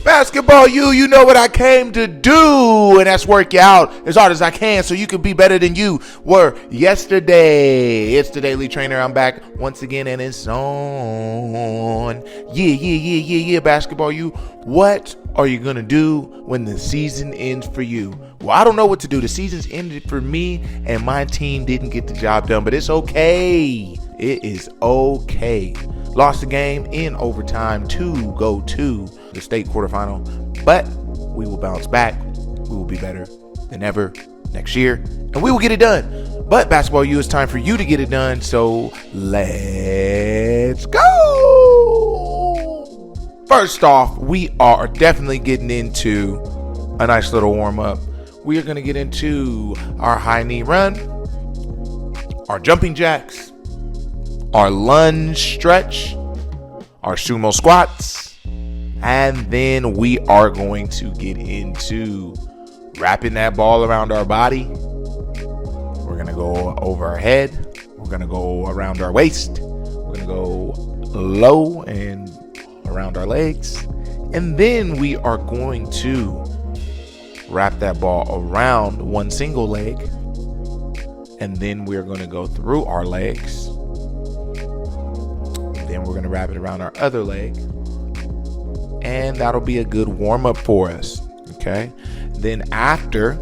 Basketball you know what I came to do, and that's work you out as hard as I can so you can be better than you were yesterday. It's the Daily Trainer. I'm back once again, and it's on. Yeah, basketball you. What are you going to do when the season ends for you? Well, I don't know what to do. The season's ended for me, and my team didn't get the job done, but it's okay. It is okay. Lost the game in overtime to go to the state quarterfinal, but we will bounce back. We will be better than ever next year, and we will get it done. But Basketball U, it's time for you to get it done, so let's go. First off, we are definitely getting into a nice little warm-up. We are going to get into our high knee run, our jumping jacks, our lunge stretch, our sumo squats, and then we are going to get into wrapping that ball around our body. We're going to go over our head. We're going to go around our waist. We're going to go low and around our legs. And then we are going to wrap that ball around one single leg. And then we're going to go through our legs. Then we're going to wrap it around our other leg. And that'll be a good warm-up for us. Okay. Then after,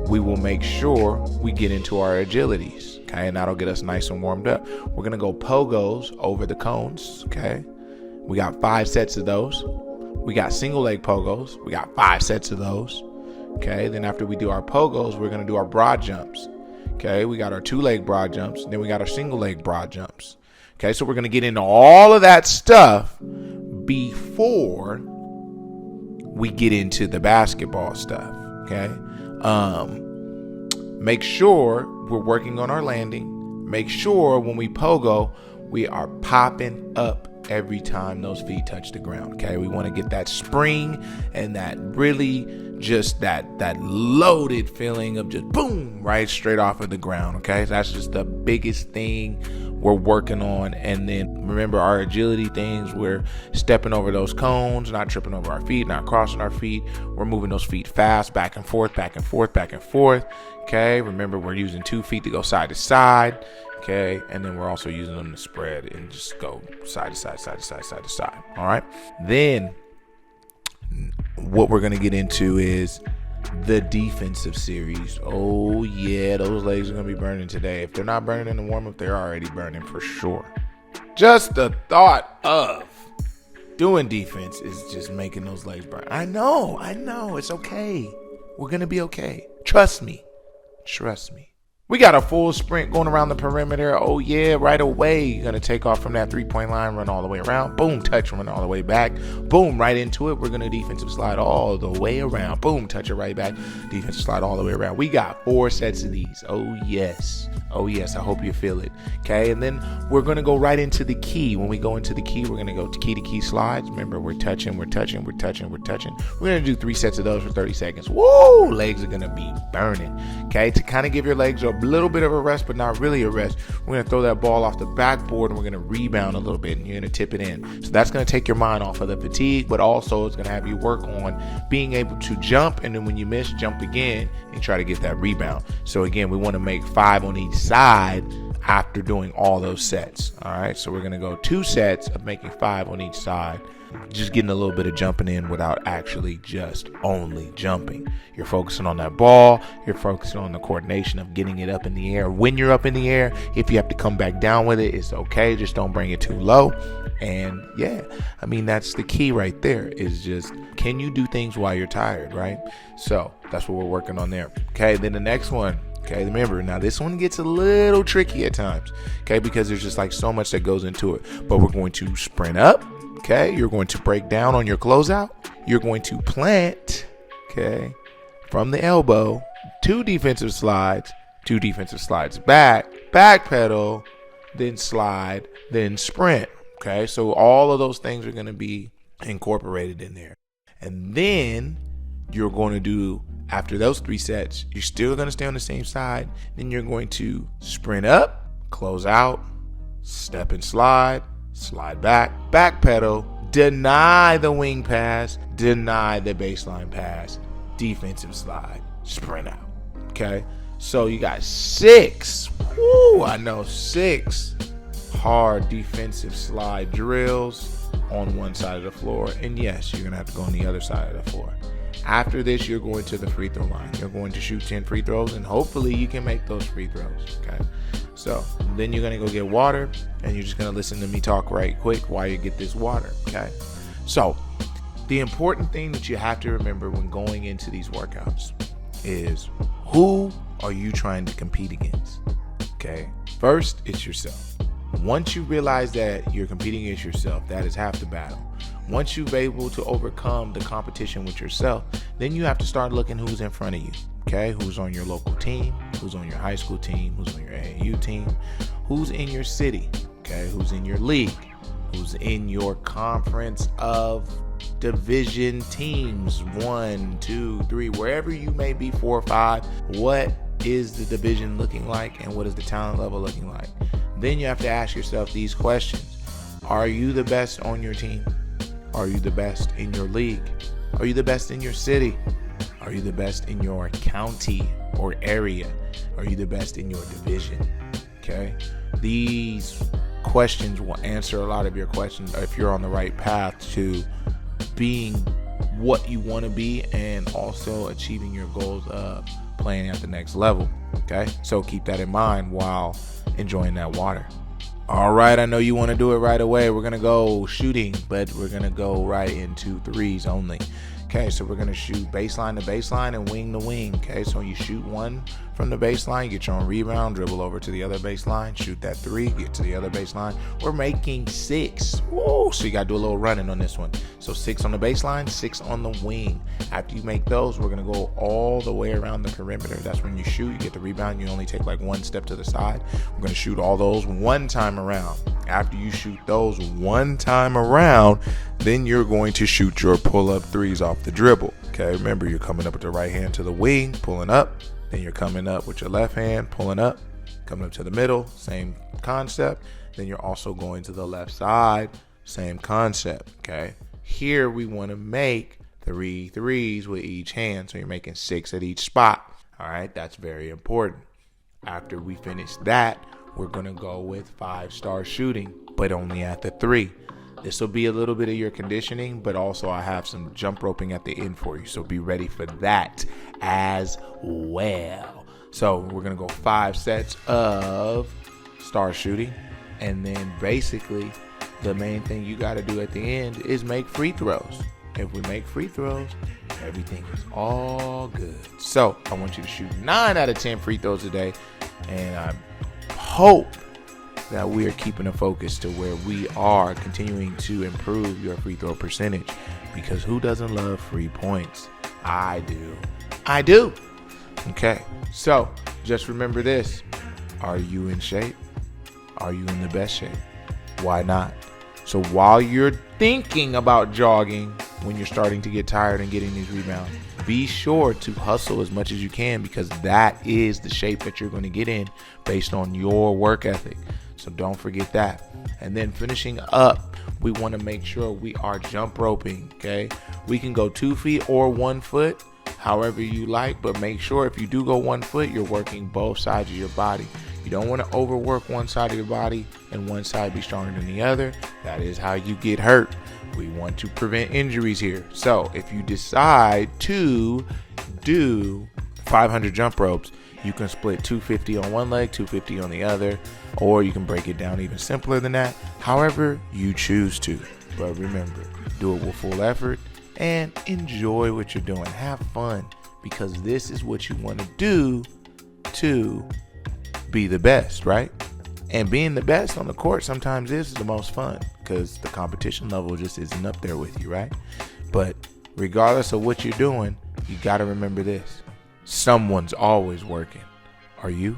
we will make sure we get into our agilities. Okay. And that'll get us nice and warmed up. We're going to go pogos over the cones. Okay. We got 5 sets of those. We got single leg pogos. We got 5 sets of those. Okay. Then after we do our pogos, we're going to do our broad jumps. Okay. We got our 2-leg broad jumps. Then we got our single leg broad jumps. Okay. So we're going to get into all of that stuff before we get into the basketball stuff. Okay. Make sure we're working on our landing. Make sure when we pogo, we are popping up every time those feet touch the ground. Okay. We want to get that spring and that really just that loaded feeling of just boom, right straight off of the ground. Okay. So that's just the biggest thing we're working on. And then remember our agility things, we're stepping over those cones, not tripping over our feet, not crossing our feet. We're moving those feet fast, back and forth, back and forth, back and forth. Okay. Remember, we're using 2 feet to go side to side. Okay. And then we're also using them to spread and just go side to side, side to side, side to side. All right. Then what we're going to get into is the defensive series. Oh yeah, those legs are going to be burning today. If they're not burning in the warm-up, they're already burning for sure. Just the thought of doing defense is just making those legs burn. I know. It's okay. We're going to be okay. Trust me. We got a full sprint going around the perimeter. Oh, yeah, right away. You're going to take off from that 3-point line, run all the way around. Boom, touch, run all the way back. Boom, right into it. We're going to defensive slide all the way around. Boom, touch it right back. Defensive slide all the way around. We got 4 sets of these. Oh, yes. I hope you feel it. Okay, and then we're going to go right into the key. When we go into the key, we're going to go to key slides. Remember, we're touching. We're going to do 3 sets of those for 30 seconds. Woo! Legs are going to be burning. Okay, to kind of give your legs a little bit of a rest, but not really a rest, we're going to throw that ball off the backboard and we're going to rebound a little bit and you're going to tip it in. So that's going to take your mind off of the fatigue, but also it's going to have you work on being able to jump, and then when you miss, jump again and try to get that rebound. So again, we want to make 5 on each side after doing all those sets. All right, so we're going to go 2 sets of making 5 on each side, just getting a little bit of jumping in without actually just only jumping. You're focusing on that ball. You're focusing on the coordination of getting it up in the air. When you're up in the air, if you have to come back down with it, it's okay. Just don't bring it too low. And yeah, I mean, that's the key right there, is just, can you do things while you're tired, right? So that's what we're working on there. Okay, then the next one. Okay, remember, now this one gets a little tricky at times, okay, because there's just like so much that goes into it. But we're going to sprint up, okay? You're going to break down on your closeout. You're going to plant, okay, from the elbow, 2 defensive slides back pedal, then slide, then sprint, okay? So all of those things are going to be incorporated in there. And then you're going to do, after those 3 sets, you're still going to stay on the same side. Then you're going to sprint up, close out, step and slide back pedal, deny the wing pass, deny the baseline pass, defensive slide, sprint out. Okay, so you got 6. Woo, I know 6 hard defensive slide drills on one side of the floor, and yes, you're gonna have to go on the other side of the floor. After this, you're going to the free throw line. You're going to shoot 10 free throws, and hopefully you can make those free throws. Okay, so then you're gonna go get water, and you're just gonna listen to me talk right quick while you get this water. Okay, so the important thing that you have to remember when going into these workouts is, who are you trying to compete against? Okay, first, it's yourself. Once you realize that you're competing against yourself, that is half the battle. Once you've able to overcome the competition with yourself, then you have to start looking who's in front of you. Okay, who's on your local team, who's on your high school team, who's on your AAU team, who's in your city, okay, who's in your league, who's in your conference of division teams, 1, 2, 3, wherever you may be, 4 or 5. What is the division looking like, and what is the talent level looking like? Then you have to ask yourself these questions. Are you the best on your team? Are you the best in your league? Are you the best in your city? Are you the best in your county or area? Are you the best in your division? Okay, these questions will answer a lot of your questions if you're on the right path to being what you want to be, and also achieving your goals of playing at the next level. Okay, so keep that in mind while enjoying that water. All right, I know you want to do it right away. We're gonna go shooting, but we're gonna go right into threes only. Okay, so we're gonna shoot baseline to baseline and wing to wing. Okay, so you shoot one from the baseline, get your own rebound, dribble over to the other baseline, shoot that 3, get to the other baseline. We're making 6. Woo! So you gotta do a little running on this one. So 6 on the baseline, 6 on the wing. After you make those, we're gonna go all the way around the perimeter. That's when you shoot, you get the rebound, you only take like 1 step to the side. We're gonna shoot all those one time around. After you shoot those one time around, then you're going to shoot your pull-up 3s off the dribble. Okay, remember, you're coming up with the right hand to the wing, pulling up. Then you're coming up with your left hand, pulling up, coming up to the middle, same concept. Then you're also going to the left side, same concept. Okay, here we want to make 3 threes with each hand. So you're making 6 at each spot. All right, that's very important. After we finish that, we're going to go with 5-star shooting, but only at the 3. This will be a little bit of your conditioning, but also I have some jump roping at the end for you. So be ready for that as well. So we're going to go 5 sets of star shooting. And then basically the main thing you got to do at the end is make free throws. If we make free throws, everything is all good. So I want you to shoot 9 out of 10 free throws a day. And I hope that we are keeping a focus to where we are continuing to improve your free throw percentage, because who doesn't love free points? I do. Okay, so just remember this. Are you in shape? Are you in the best shape? Why not? So while you're thinking about jogging, when you're starting to get tired and getting these rebounds, be sure to hustle as much as you can, because that is the shape that you're going to get in based on your work ethic. So don't forget that. And then finishing up, we want to make sure we are jump roping. Okay, we can go 2 feet or 1 foot, however you like, but make sure if you do go 1 foot, you're working both sides of your body. You don't want to overwork one side of your body and one side be stronger than the other. That is how you get hurt. We want to prevent injuries here. So if you decide to do 500 jump ropes, you can split 250 on one leg, 250 on the other, or you can break it down even simpler than that, however you choose to. But remember, do it with full effort and enjoy what you're doing. Have fun, because this is what you want to do to be the best, right? And being the best on the court sometimes is the most fun, because the competition level just isn't up there with you, right? But regardless of what you're doing, you got to remember this. Someone's always working. Are you?